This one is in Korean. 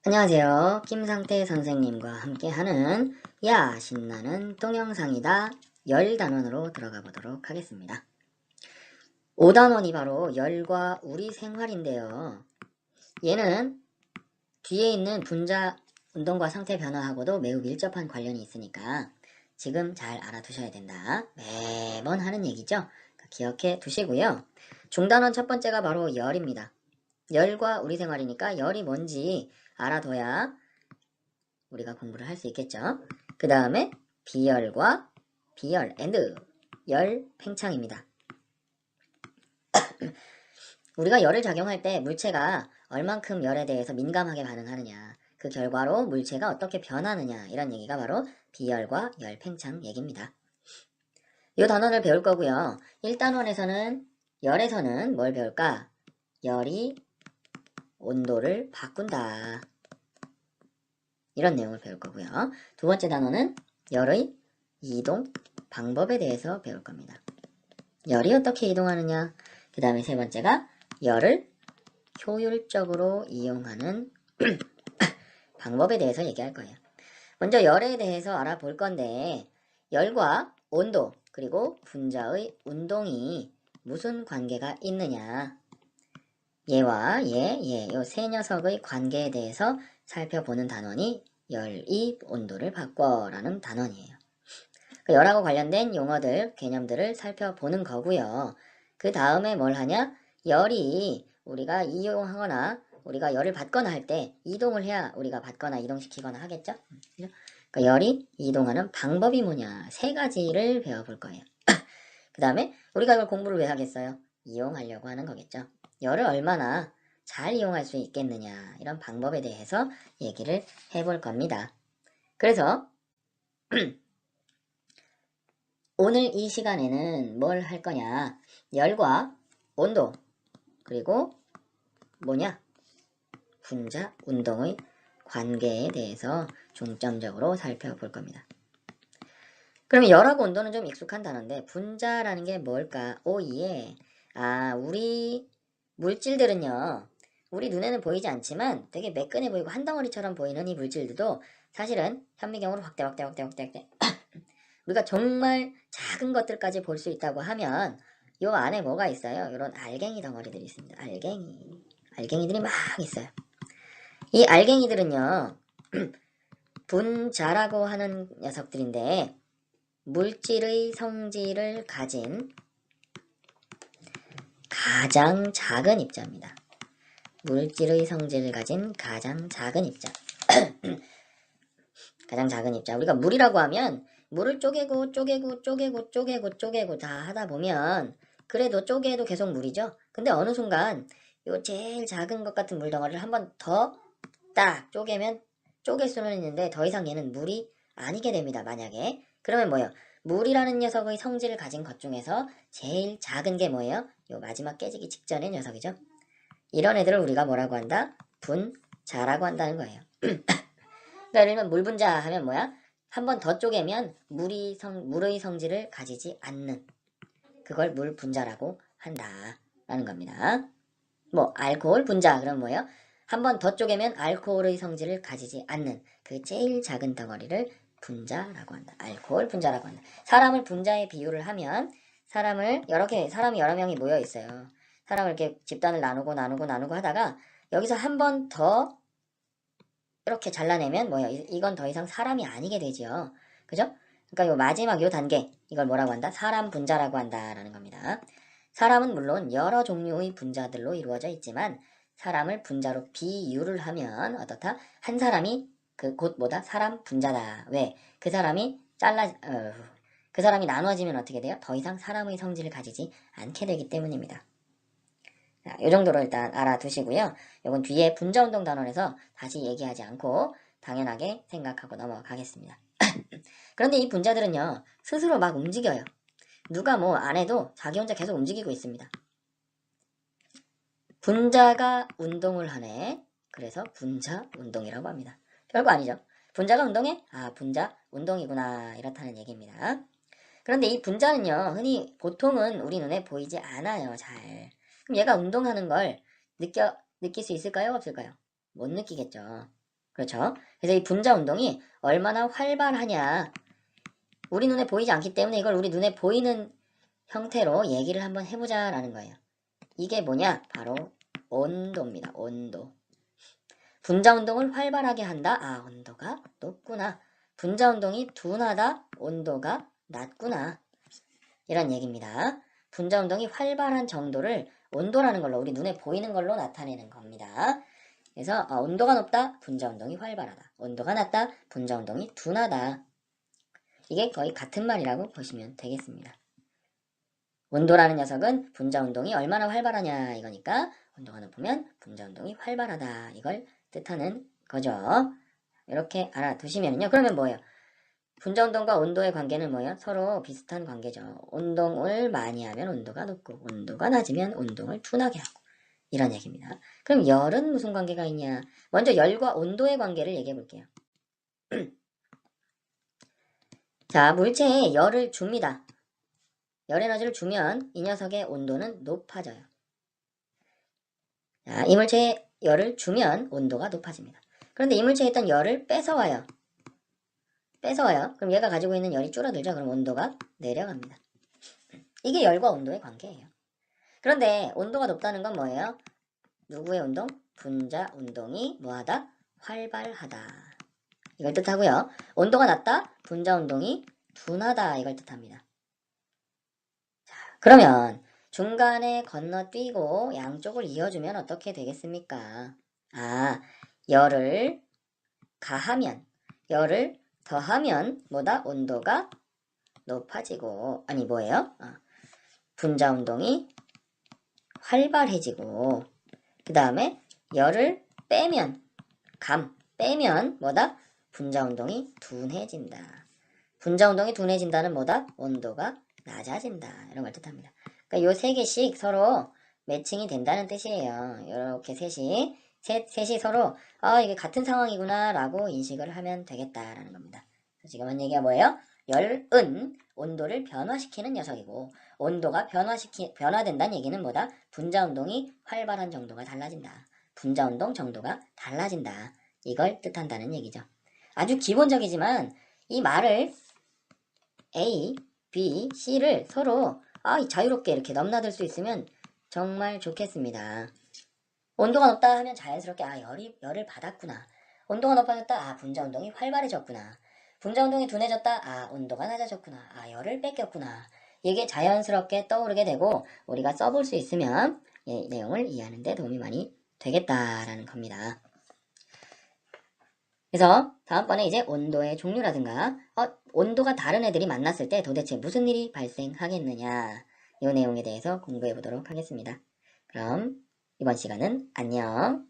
안녕하세요. 김상태 선생님과 함께하는 야 신나는 동영상이다 10단원으로 들어가 보도록 하겠습니다. 5단원이 바로 열과 우리 생활인데요. 얘는 뒤에 있는 분자 운동과 상태 변화하고도 매우 밀접한 관련이 있으니까 지금 잘 알아두셔야 된다. 매번 하는 얘기죠. 기억해 두시고요. 중단원 첫 번째가 바로 열입니다. 열과 우리 생활이니까 열이 뭔지 알아둬야 우리가 공부를 할 수 있겠죠. 그 다음에 비열과 비열 앤드 열 팽창입니다. 우리가 열을 작용할 때 물체가 얼만큼 열에 대해서 민감하게 반응하느냐, 그 결과로 물체가 어떻게 변하느냐, 이런 얘기가 바로 비열과 열 팽창 얘기입니다. 이 단원을 배울 거고요. 1단원에서는 열에서는 뭘 배울까? 열이 온도를 바꾼다, 이런 내용을 배울 거고요. 두 번째 단원은 열의 이동 방법에 대해서 배울 겁니다. 열이 어떻게 이동하느냐, 그 다음에 세 번째가 열을 효율적으로 이용하는 방법에 대해서 얘기할 거예요. 먼저 열에 대해서 알아볼 건데, 열과 온도 그리고 분자의 운동이 무슨 관계가 있느냐, 얘와 이 세 녀석의 관계에 대해서 살펴보는 단원이 열이 온도를 바꿔라는 단원이에요. 열하고 관련된 용어들, 개념들을 살펴보는 거고요. 그 다음에 뭘 하냐? 열이 우리가 이용하거나 우리가 열을 받거나 할 때 이동을 해야 우리가 받거나 이동시키거나 하겠죠? 그러니까 열이 이동하는 방법이 뭐냐? 세 가지를 배워볼 거예요. 그 다음에 우리가 이걸 공부를 왜 하겠어요? 이용하려고 하는 거겠죠. 열을 얼마나 잘 이용할 수 있겠느냐, 이런 방법에 대해서 얘기를 해볼 겁니다. 그래서 오늘 이 시간에는 뭘 할 거냐, 열과 온도 그리고 뭐냐, 분자 운동의 관계에 대해서 중점적으로 살펴볼 겁니다. 그러면 열하고 온도는 좀 익숙한 단어인데 분자라는 게 뭘까? 오예. 우리 물질들은요, 우리 눈에는 보이지 않지만 되게 매끈해 보이고 한 덩어리처럼 보이는 이 물질들도 사실은 현미경으로 확대 우리가 정말 작은 것들까지 볼 수 있다고 하면 요 안에 뭐가 있어요? 이런 알갱이 덩어리들이 있습니다. 알갱이들이 막 있어요. 이 알갱이들은요 분자라고 하는 녀석들인데 물질의 성질을 가진 가장 작은 입자입니다. 물질의 성질을 가진 가장 작은 입자. 가장 작은 입자. 우리가 물이라고 하면 물을 쪼개고 다 하다 보면 그래도 쪼개도 계속 물이죠. 근데 어느 순간 요 제일 작은 것 같은 물덩어리를 한 번 더 딱 쪼개면 쪼갤 수는 있는데 더 이상 얘는 물이 아니게 됩니다. 만약에. 그러면 뭐예요? 물이라는 녀석의 성질을 가진 것 중에서 제일 작은 게 뭐예요? 요 마지막 깨지기 직전의 녀석이죠. 이런 애들을 우리가 뭐라고 한다? 분자라고 한다는 거예요. 그러니까 예를 들면 물 분자 하면 뭐야? 한 번 더 쪼개면 물의 성질을 가지지 않는, 그걸 물 분자라고 한다라는 겁니다. 뭐 알코올 분자 그럼 뭐예요? 한 번 더 쪼개면 알코올의 성질을 가지지 않는 그 제일 작은 덩어리를 분자라고 한다. 알코올 분자라고 한다. 사람을 분자에 비유를 하면 사람이 여러 명이 모여 있어요. 사람을 이렇게 집단을 나누고 하다가 여기서 한 번 더 이렇게 잘라내면 뭐예요? 이건 더 이상 사람이 아니게 되지요. 그죠? 그러니까 요 마지막 요 단계, 이걸 뭐라고 한다? 사람 분자라고 한다라는 겁니다. 사람은 물론 여러 종류의 분자들로 이루어져 있지만 사람을 분자로 비유를 하면 어떻다? 한 사람이 곧 뭐다? 사람 분자다. 왜? 그 사람이 나눠지면 어떻게 돼요? 더 이상 사람의 성질을 가지지 않게 되기 때문입니다. 이 정도로 일단 알아두시고요. 이건 뒤에 분자운동 단원에서 다시 얘기하지 않고 당연하게 생각하고 넘어가겠습니다. 그런데 이 분자들은요, 스스로 막 움직여요. 누가 뭐 안 해도 자기 혼자 계속 움직이고 있습니다. 분자가 운동을 하네. 그래서 분자 운동이라고 합니다. 별거 아니죠. 분자가 운동해? 분자 운동이구나, 이렇다는 얘기입니다. 그런데 이 분자는요, 보통은 우리 눈에 보이지 않아요, 잘. 그럼 얘가 운동하는 걸 느낄 수 있을까요? 없을까요? 못 느끼겠죠. 그렇죠? 그래서 이 분자 운동이 얼마나 활발하냐. 우리 눈에 보이지 않기 때문에 이걸 우리 눈에 보이는 형태로 얘기를 한번 해보자라는 거예요. 이게 뭐냐? 바로 온도입니다. 온도. 분자 운동을 활발하게 한다. 아, 온도가 높구나. 분자 운동이 둔하다. 온도가 낮구나. 이런 얘기입니다. 분자 운동이 활발한 정도를 온도라는 걸로 우리 눈에 보이는 걸로 나타내는 겁니다. 그래서 온도가 높다. 분자 운동이 활발하다. 온도가 낮다. 분자 운동이 둔하다. 이게 거의 같은 말이라고 보시면 되겠습니다. 온도라는 녀석은 분자 운동이 얼마나 활발하냐 이거니까 온도가 높으면 분자 운동이 활발하다 이걸 뜻하는 거죠. 이렇게 알아두시면요. 그러면 뭐예요? 분자 운동과 온도의 관계는 뭐예요? 서로 비슷한 관계죠. 운동을 많이 하면 온도가 높고 온도가 낮으면 운동을 둔하게 하고 이런 얘기입니다. 그럼 열은 무슨 관계가 있냐? 먼저 열과 온도의 관계를 얘기해 볼게요. 자, 물체에 열을 줍니다. 열 에너지를 주면 이 녀석의 온도는 높아져요. 자, 이 물체에 열을 주면 온도가 높아집니다. 그런데 이 물체에 있던 열을 뺏어와요. 그럼 얘가 가지고 있는 열이 줄어들죠. 그럼 온도가 내려갑니다. 이게 열과 온도의 관계예요. 그런데 온도가 높다는 건 뭐예요? 누구의 운동? 분자 운동이 뭐하다? 활발하다. 이걸 뜻하고요. 온도가 낮다? 분자 운동이 둔하다. 이걸 뜻합니다. 자, 그러면 중간에 건너뛰고 양쪽을 이어주면 어떻게 되겠습니까? 아, 열을 가하면, 열을 더하면 뭐다? 온도가 높아지고, 아니 뭐예요? 분자 운동이 활발해지고, 그 다음에 열을 빼면, 빼면 뭐다? 분자 운동이 둔해진다. 분자 운동이 둔해진다는 뭐다? 온도가 낮아진다. 이런 걸 뜻합니다. 그러니까 요 세 개씩 서로 매칭이 된다는 뜻이에요. 이렇게 셋이 서로 이게 같은 상황이구나 라고 인식을 하면 되겠다라는 겁니다. 지금 한 얘기가 뭐예요? 열은 온도를 변화시키는 녀석이고 온도가 변화된다는 얘기는 뭐다? 분자 운동이 활발한 정도가 달라진다. 분자 운동 정도가 달라진다. 이걸 뜻한다는 얘기죠. 아주 기본적이지만 이 말을 A, B, C를 서로 자유롭게 이렇게 넘나들 수 있으면 정말 좋겠습니다. 온도가 높다 하면 자연스럽게 열을 받았구나. 온도가 높아졌다. 분자 운동이 활발해졌구나. 분자 운동이 둔해졌다. 온도가 낮아졌구나. 열을 뺏겼구나. 이게 자연스럽게 떠오르게 되고 우리가 써볼 수 있으면 이 내용을 이해하는 데 도움이 많이 되겠다라는 겁니다. 그래서 다음번에 이제 온도의 종류라든가 온도가 다른 애들이 만났을 때 도대체 무슨 일이 발생하겠느냐 이 내용에 대해서 공부해 보도록 하겠습니다. 그럼 이번 시간은 안녕.